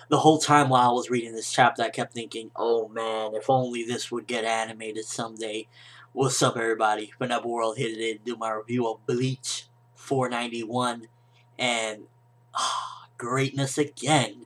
the whole time while I was reading this chapter, I kept thinking, oh man, if only this would get animated someday. What's up, everybody? ForneverWorld here today to do my review of Bleach 491, and greatness again.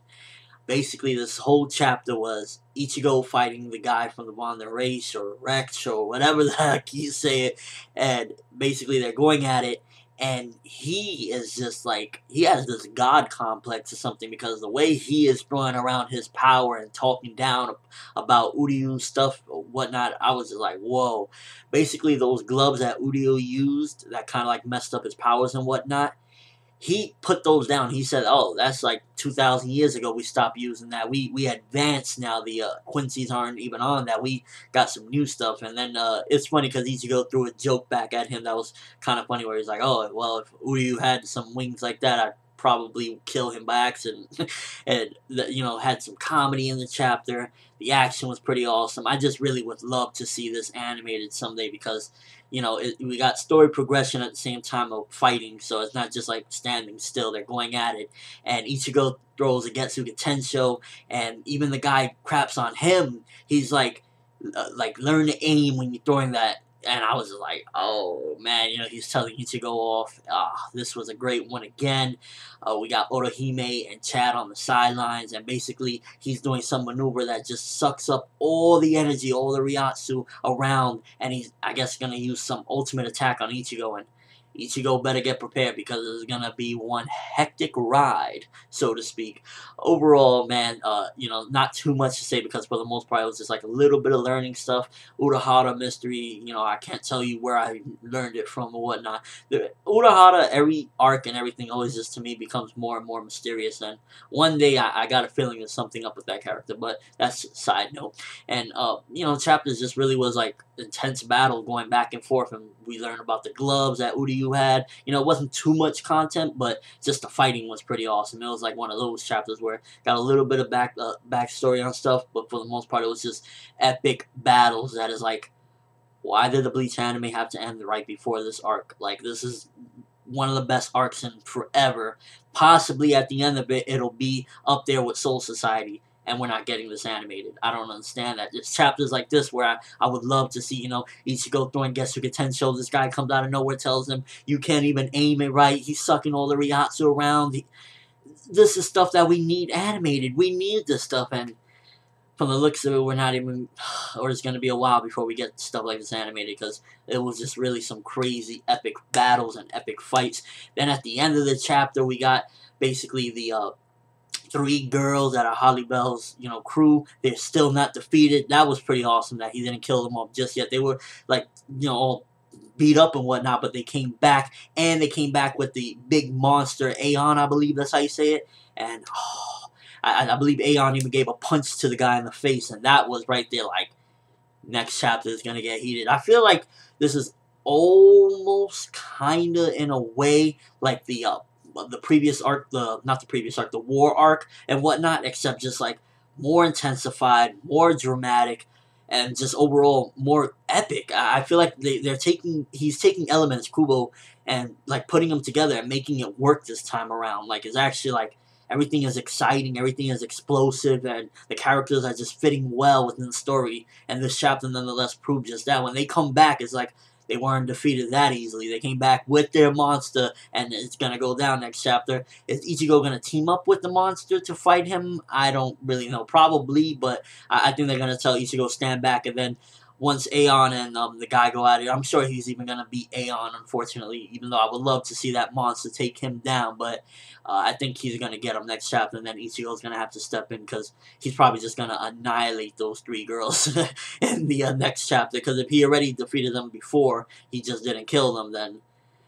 Basically, this whole chapter was Ichigo fighting the guy from the Bond race, or Rex, or whatever the heck you say it, and basically they're going at it, and he is just like, he has this god complex or something, because the way he is throwing around his power and talking down about Uryu stuff or whatnot, I was just like, whoa. Basically, those gloves that Uryu used that kind of like messed up his powers and whatnot, he put those down. He said, "Oh, that's like 2,000 years ago. We stopped using that. We advanced now. The Quincy's aren't even on that. We got some new stuff." And then it's funny because Ichigo threw a joke back at him that was kind of funny, where he's like, "Oh, well, if Uryu had some wings like that, I'd probably kill him by accident." And had some comedy in the chapter. The action was pretty awesome. I just really would love to see this animated someday, because we got story progression at the same time of fighting, so it's not just like standing still, they're going at it. And Ichigo throws a Getsuga Tensho, and even the guy craps on him. He's like learn to aim when you're throwing that. And I was just like, oh man, he's telling Ichigo off. This was a great one again. We got Orihime and Chad on the sidelines, and basically he's doing some maneuver that just sucks up all the energy, all the Ryatsu around, and he's, I guess, gonna use some ultimate attack on Ichigo, and Ichigo better get prepared, because it's gonna be one hectic ride, so to speak. Overall, man, not too much to say, because for the most part it was just like a little bit of learning stuff. Urahara mystery, I can't tell you where I learned it from or whatnot. The Urahara, every arc and everything always just, to me, becomes more and more mysterious, and one day I got a feeling there's something up with that character, but that's a side note. And chapters just really was like intense battle going back and forth, and we learned about the gloves that Uryu had. It wasn't too much content, but just the fighting was pretty awesome. It was like one of those chapters where got a little bit of backstory on stuff, but for the most part it was just epic battles that is like, why did the Bleach anime have to end right before this arc? Like, this is one of the best arcs in forever. Possibly at the end of it, it'll be up there with Soul Society, and we're not getting this animated. I don't understand that. There's chapters like this where I would love to see, Ichigo throwing Getsuga Tensho. This guy comes out of nowhere, tells him, you can't even aim it right. He's sucking all the Ryatsu around. This is stuff that we need animated. We need this stuff, and from the looks of it, we're not even, or it's going to be a while before we get stuff like this animated, because it was just really some crazy epic battles and epic fights. Then at the end of the chapter, we got basically the three girls that are Holly Bell's, crew. They're still not defeated. That was pretty awesome that he didn't kill them off just yet. They were like, all beat up and whatnot, but they came back, and they came back with the big monster, Aeon, I believe that's how you say it. And I believe Aeon even gave a punch to the guy in the face, and that was right there like, next chapter is going to get heated. I feel like this is almost kind of in a way like the previous arc, not the previous arc, the war arc and whatnot, except just like more intensified, more dramatic, and just overall more epic. I feel like he's taking elements, Kubo, and like putting them together and making it work this time around. Like, it's actually like, everything is exciting, everything is explosive, and the characters are just fitting well within the story. And this chapter nonetheless proved just that. When they come back, it's like they weren't defeated that easily. They came back with their monster, and it's going to go down next chapter. Is Ichigo going to team up with the monster to fight him? I don't really know. Probably, but I think they're going to tell Ichigo stand back, and then once Aeon and the guy go at it, I'm sure he's even going to beat Aeon, unfortunately, even though I would love to see that monster take him down. But I think he's going to get him next chapter, and then Ichigo's going to have to step in, because he's probably just going to annihilate those three girls in the next chapter. Because if he already defeated them before, he just didn't kill them, then,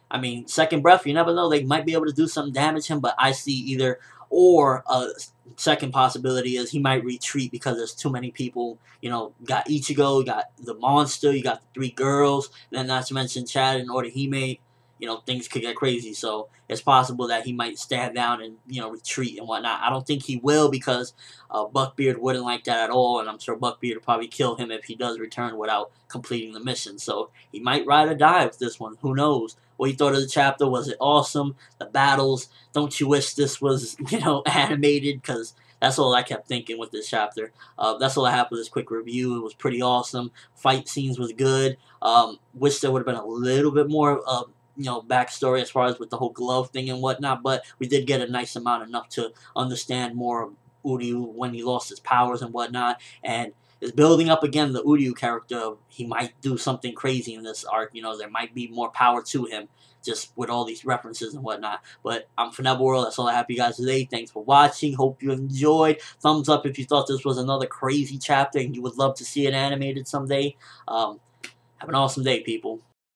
I mean, second breath, you never know. They might be able to do some damage him, but I see either, or a second possibility is he might retreat because there's too many people. Got Ichigo, you got the monster, you got the three girls, then not to mention Chad and Orihime. Things could get crazy, so it's possible that he might stand down and, retreat and whatnot. I don't think he will, because Buckbeard wouldn't like that at all, and I'm sure Buckbeard would probably kill him if he does return without completing the mission. So he might ride or die with this one. Who knows? What you thought of the chapter? Was it awesome? The battles? Don't you wish this was, animated? Because That's all I kept thinking with this chapter. That's all I have for this quick review. It was pretty awesome. Fight scenes was good. Wish there would have been a little bit more backstory as far as with the whole glove thing and whatnot, but we did get a nice amount, enough to understand more of Uryu when he lost his powers and whatnot, and it's building up again the Uryu character. He might do something crazy in this arc. There might be more power to him, just with all these references and whatnot. But I'm ForneverWorld. That's all I have for you guys today. Thanks for watching. Hope you enjoyed. Thumbs up if you thought this was another crazy chapter and you would love to see it animated someday. Have an awesome day, people.